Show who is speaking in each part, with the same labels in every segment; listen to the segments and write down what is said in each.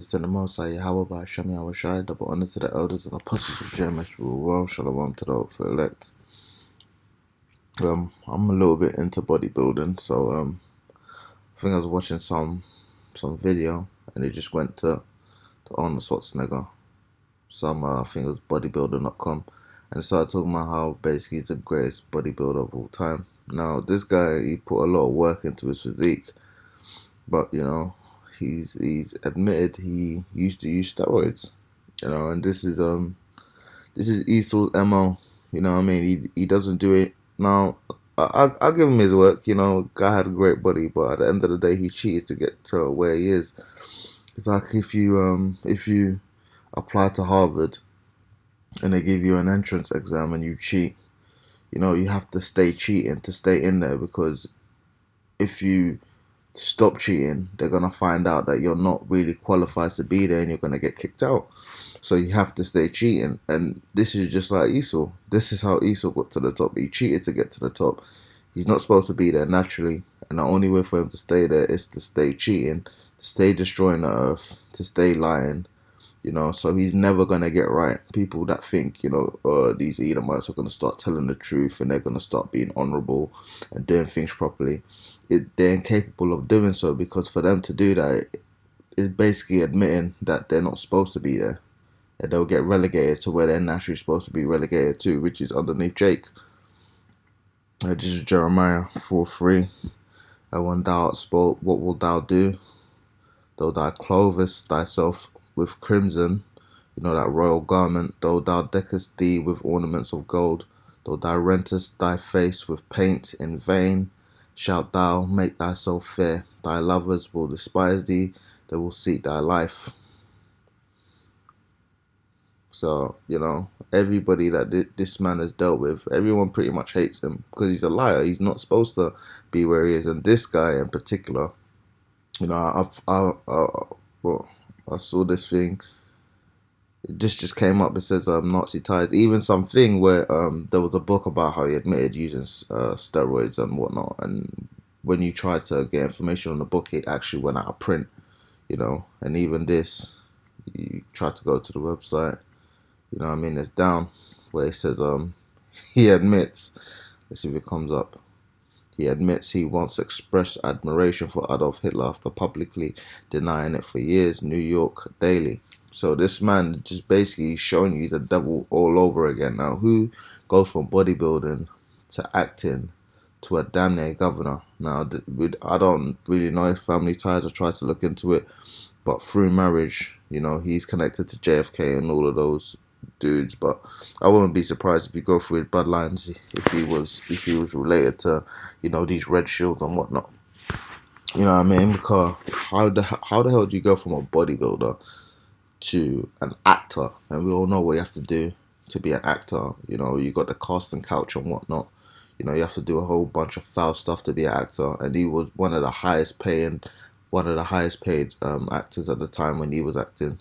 Speaker 1: To the Most High Yahweh by Hashem Yahweh Shai, double honor to the elders and apostles of James, well, shalom to the hopeful elect. I'm a little bit into bodybuilding, so I think I was watching some video, and it just went to Arnold Schwarzenegger, I think it was bodybuilder.com, and it started talking about how basically he's the greatest bodybuilder of all time. Now, this guy, he put a lot of work into his physique, but he's admitted he used to use steroids, and this is Esau's MO. You know what I mean? He doesn't do it now. I'll give him his work. Guy had a great body, but at the end of the day, he cheated to get to where he is. It's like if you apply to Harvard and they give you an entrance exam and you cheat, you have to stay cheating to stay in there, because if you stop cheating, they're gonna find out that you're not really qualified to be there and you're gonna get kicked out. So you have to stay cheating. And this is just like Esau. This is how Esau got to the top. He cheated to get to the top. He's not supposed to be there naturally. And the only way for him to stay there is to stay cheating, to stay destroying the earth, to stay lying. So he's never gonna get right. People that think, these Edomites are gonna start telling the truth and they're gonna start being honorable and doing things properly. They're incapable of doing so, because for them to do that is basically admitting that they're not supposed to be there. And they'll get relegated to where they're naturally supposed to be relegated to, which is underneath Jake. This is Jeremiah 4:3. And when thou art spoke, what wilt thou do? Though thou clothest thyself with crimson, that royal garment, though thou deckest thee with ornaments of gold, though thou rentest thy face with paint in vain, shalt thou make thyself fair. Thy lovers will despise thee, they will seek thy life. So, everybody that this man has dealt with, everyone pretty much hates him because he's a liar. He's not supposed to be where he is. And this guy in particular, well, I saw this thing. This just came up. It says Nazi ties. Even something where there was a book about how he admitted using steroids and whatnot. And when you try to get information on the book, it actually went out of print. And even this, you try to go to the website. It's down where it says he admits. Let's see if it comes up. He admits he once expressed admiration for Adolf Hitler after publicly denying it for years. New York Daily. So this man just basically showing you he's a devil all over again. Now, who goes from bodybuilding to acting to a damn near governor? Now, I don't really know his family ties. I tried to look into it, but through marriage, he's connected to JFK and all of those dudes. But I wouldn't be surprised if you go through his bloodlines if he was related to these red shields and whatnot. You know what I mean? Because how the hell do you go from a bodybuilder to an actor? And we all know what you have to do to be an actor. You got the casting couch and whatnot. You have to do a whole bunch of foul stuff to be an actor. And he was one of the highest paid actors at the time when he was acting.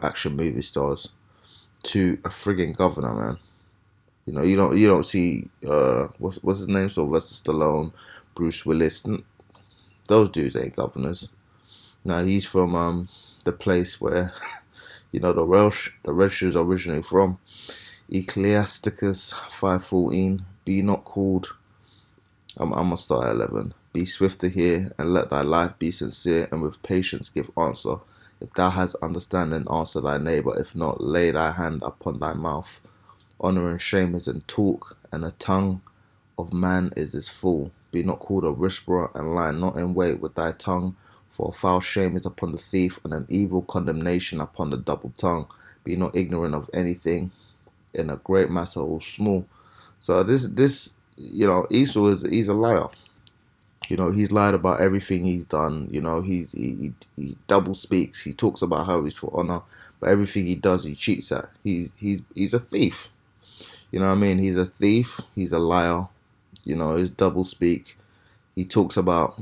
Speaker 1: Action movie stars, to a frigging governor, man. You don't see what's his name? Sylvester Stallone, Bruce Willis. Those dudes ain't governors. Now he's from the place where the red shoes are originally from. Ecclesiasticus 5:14. Be not called. I'm gonna start at 11. Be swift to hear, and let thy life be sincere, and with patience give answer. If thou hast understanding, answer thy neighbor. If not, lay thy hand upon thy mouth. Honor and shame is in talk, and the tongue of man is his fool. Be not called a whisperer, and lie not in wait with thy tongue. For a foul shame is upon the thief, and an evil condemnation upon the double tongue. Be not ignorant of anything, in a great matter or small. So this Esau he's a liar. He's lied about everything he's done. He double speaks. He talks about how he's for honor, but everything he does, he cheats at. He's a thief. You know what I mean? He's a thief. He's a liar. His double speak. He talks about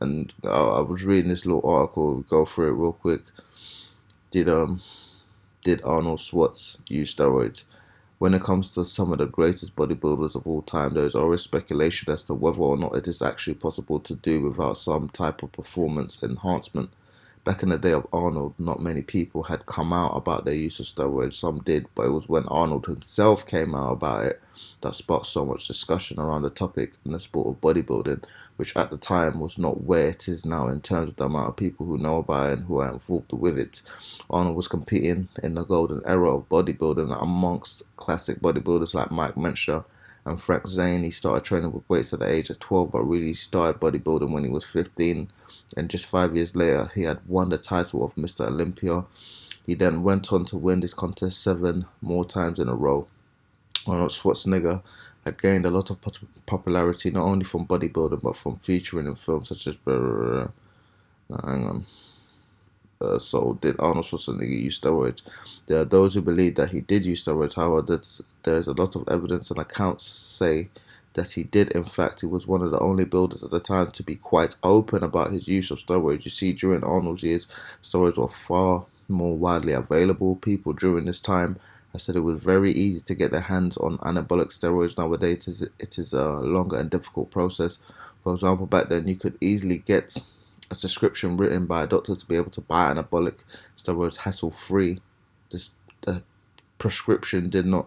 Speaker 1: and I was reading this little article. We'll go through it real quick. Did Arnold Schwartz use steroids? When it comes to some of the greatest bodybuilders of all time, there is always speculation as to whether or not it is actually possible to do without some type of performance enhancement. back in the day of Arnold, not many people had come out about their use of steroids. Some did, but it was when Arnold himself came out about it that sparked so much discussion around the topic in the sport of bodybuilding, which at the time was not where it is now in terms of the amount of people who know about it and who are involved with it. Arnold was competing in the golden era of bodybuilding amongst classic bodybuilders like Mike Mencher and Frank Zane. He started training with weights at the age of 12, but really started bodybuilding when he was 15. And just 5 years later, he had won the title of Mr. Olympia. He then went on to win this contest 7 more times in a row. Arnold Schwarzenegger had gained a lot of popularity not only from bodybuilding but from featuring in films such as. Hang on. So did Arnold Schwarzenegger use steroids? There are those who believe that he did use steroids. However, there is a lot of evidence and accounts say that he did. In fact, he was one of the only builders at the time to be quite open about his use of steroids. You see, during Arnold's years, steroids were far more widely available. People during this time have said it was very easy to get their hands on anabolic steroids. Nowadays, it is a longer and difficult process. For example, back then you could easily get a prescription written by a doctor to be able to buy anabolic steroids hassle-free. This prescription did not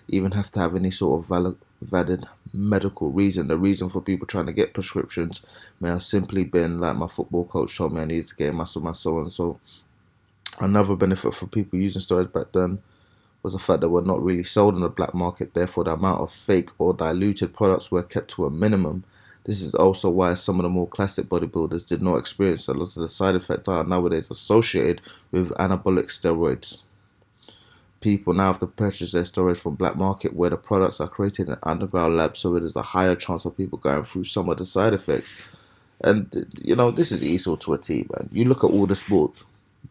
Speaker 1: even have to have any sort of valid medical reason. The reason for people trying to get prescriptions may have simply been like my football coach told me I needed to get muscle, and so another benefit for people using steroids back then was the fact that were not really sold on the black market. Therefore, the amount of fake or diluted products were kept to a minimum. This is also why some of the more classic bodybuilders did not experience a lot of the side effects that are nowadays associated with anabolic steroids. People now have to purchase their steroids from black market where the products are created in underground labs, so it is a higher chance of people going through some of the side effects. And this is equal to a T, man. You look at all the sports,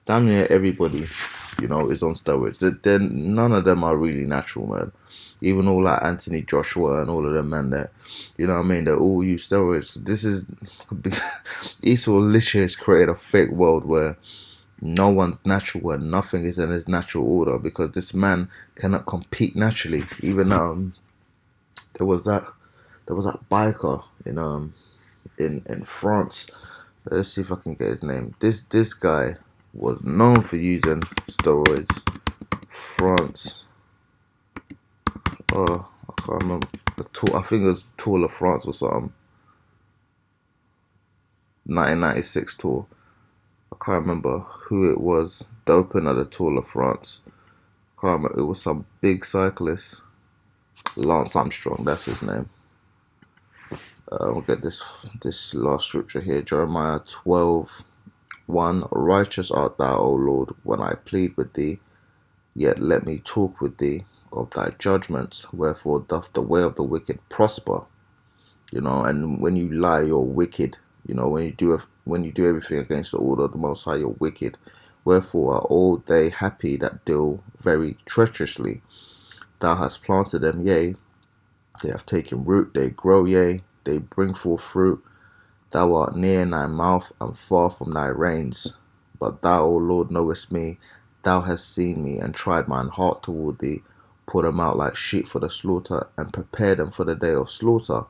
Speaker 1: damn near everybody, is on steroids. Then none of them are really natural, man. Even all like Anthony Joshua and all of them, man, that you know what I mean, they all use steroids. This is Esau literally has created a fake world where no one's natural and nothing is in his natural order because this man cannot compete naturally. Even there was that biker in France. Let's see if I can get his name. This guy was known for using steroids. France. I can't remember the tour. I think it was Tour de France or something. 1996 tour. I can't remember who it was. The opener of the Tour de France. I can't remember. It was some big cyclist. Lance Armstrong. That's his name. We'll get this last scripture here. Jeremiah 12:1. Righteous art thou, O Lord, when I plead with thee. Yet let me talk with thee of thy judgments. Wherefore doth the way of the wicked prosper? And when you lie, you're wicked. When you do everything against the order of the Most High, you're wicked. Wherefore are all they happy that deal very treacherously. Thou hast planted them, yea, they have taken root, they grow, yea, they bring forth fruit. Thou art near in thy mouth and far from thy reins. But thou, O Lord, knowest me. Thou hast seen me and tried mine heart toward thee. Pour them out like sheep for the slaughter, and prepare them for the day of slaughter.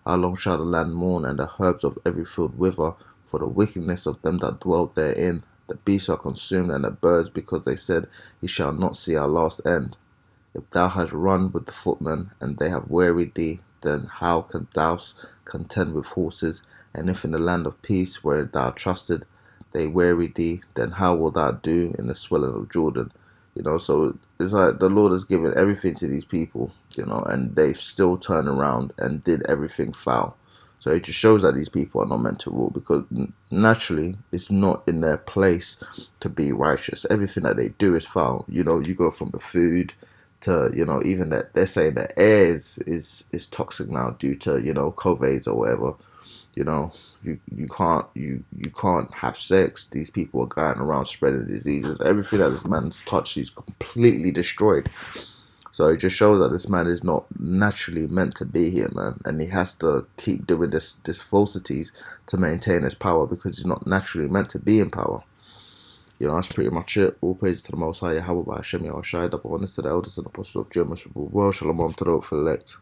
Speaker 1: How long shall the land mourn, and the herbs of every field wither, for the wickedness of them that dwell therein? The beasts are consumed, and the birds, because they said, He shall not see our last end. If thou hast run with the footmen, and they have wearied thee, then how canst thou contend with horses? And if in the land of peace, where thou trusted, they weary thee, then how wilt thou do in the swelling of Jordan? So it's like the Lord has given everything to these people, and they still turn around and did everything foul. So it just shows that these people are not meant to rule because naturally it's not in their place to be righteous. Everything that they do is foul. You go from the food to, even that they're saying that air is toxic now due to, COVID or whatever. You can't have sex. These people are going around spreading diseases. Everything that this man's touched, he's completely destroyed. So it just shows that this man is not naturally meant to be here, man, and he has to keep doing this falsities to maintain his power because he's not naturally meant to be in power. That's pretty much it. All praise to the Most High, Yahweh, Hashem, Yahushai, double honest to the elders and apostles of German world. Shalom to the elect.